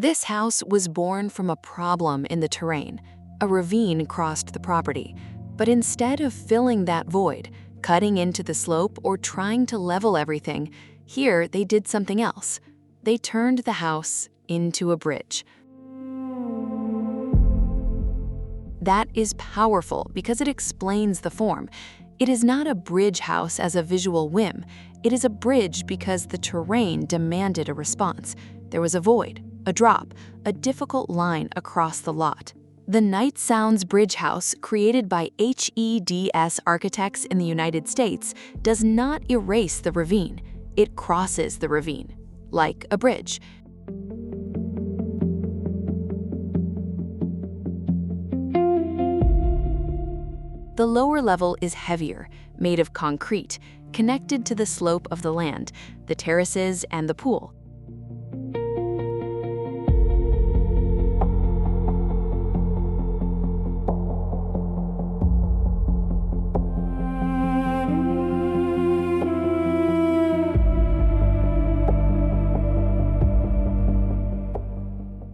This house was born from a problem in the terrain. A ravine crossed the property, but instead of filling that void, cutting into the slope, or trying to level everything, here they did something else. They turned the house into a bridge. That is powerful because it explains the form. It is not a bridge house as a visual whim. It is a bridge because the terrain demanded a response. There was a void, a drop, a difficult line across the lot. The Night Sounds Bridge House, created by HEDS architects in the United States, does not erase the ravine. It crosses the ravine, like a bridge. The lower level is heavier, made of concrete, connected to the slope of the land, the terraces, and the pool.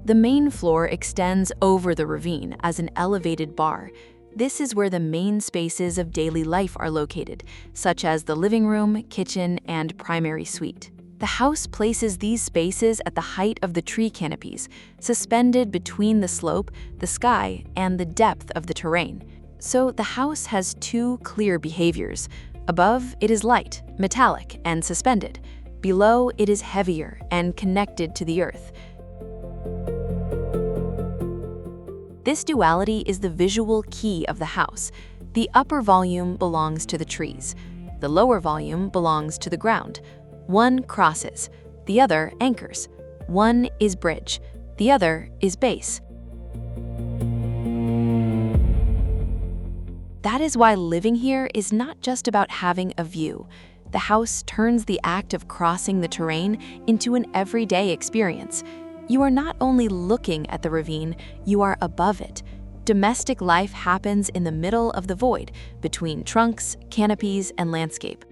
The main floor extends over the ravine as an elevated bar. This is where the main spaces of daily life are located, such as the living room, kitchen, and primary suite. The house places these spaces at the height of the tree canopies, suspended between the slope, the sky, and the depth of the terrain. So the house has two clear behaviors. Above, it is light, metallic, and suspended. Below, it is heavier and connected to the earth. This duality is the visual key of the house. The upper volume belongs to the trees. The lower volume belongs to the ground. One crosses, the other anchors. One is bridge, the other is base. That is why living here is not just about having a view. The house turns the act of crossing the terrain into an everyday experience. You are not only looking at the ravine, you are above it. Domestic life happens in the middle of the void, between trunks, canopies, and landscape.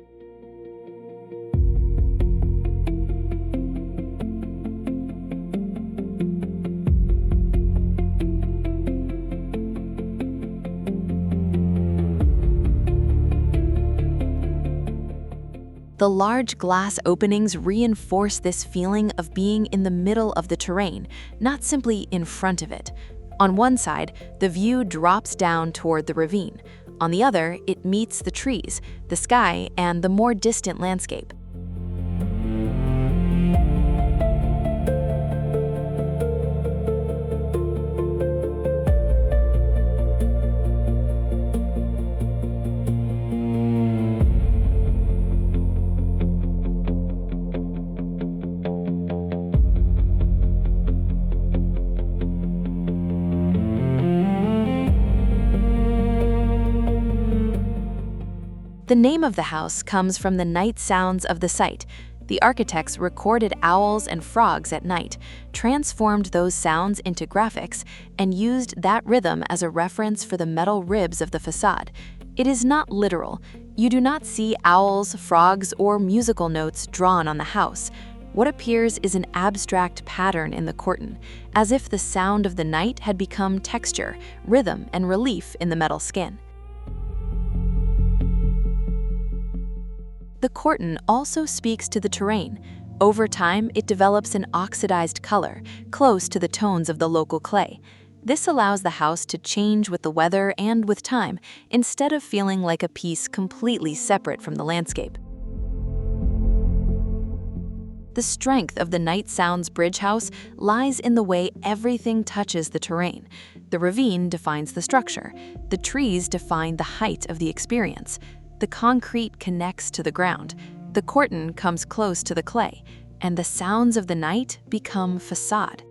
The large glass openings reinforce this feeling of being in the middle of the terrain, not simply in front of it. On one side, the view drops down toward the ravine. On the other, it meets the trees, the sky, and the more distant landscape. The name of the house comes from the night sounds of the site. The architects recorded owls and frogs at night, transformed those sounds into graphics, and used that rhythm as a reference for the metal ribs of the facade. It is not literal. You do not see owls, frogs, or musical notes drawn on the house. What appears is an abstract pattern in the Corten, as if the sound of the night had become texture, rhythm, and relief in the metal skin. The Corten also speaks to the terrain. Over time, it develops an oxidized color, close to the tones of the local clay. This allows the house to change with the weather and with time, instead of feeling like a piece completely separate from the landscape. The strength of the Night Sounds Bridge House lies in the way everything touches the terrain. The ravine defines the structure. The trees define the height of the experience. The concrete connects to the ground, the Corten comes close to the clay, and the sounds of the night become facade.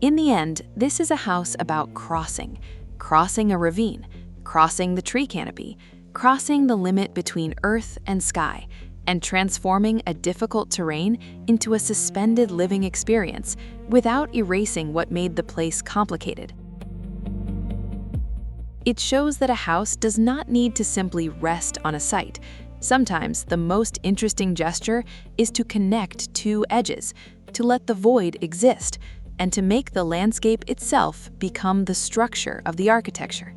In the end, this is a house about crossing a ravine, crossing the tree canopy, crossing the limit between earth and sky, and transforming a difficult terrain into a suspended living experience without erasing what made the place complicated. It shows that a house does not need to simply rest on a site. Sometimes the most interesting gesture is to connect two edges, to let the void exist, and to make the landscape itself become the structure of the architecture.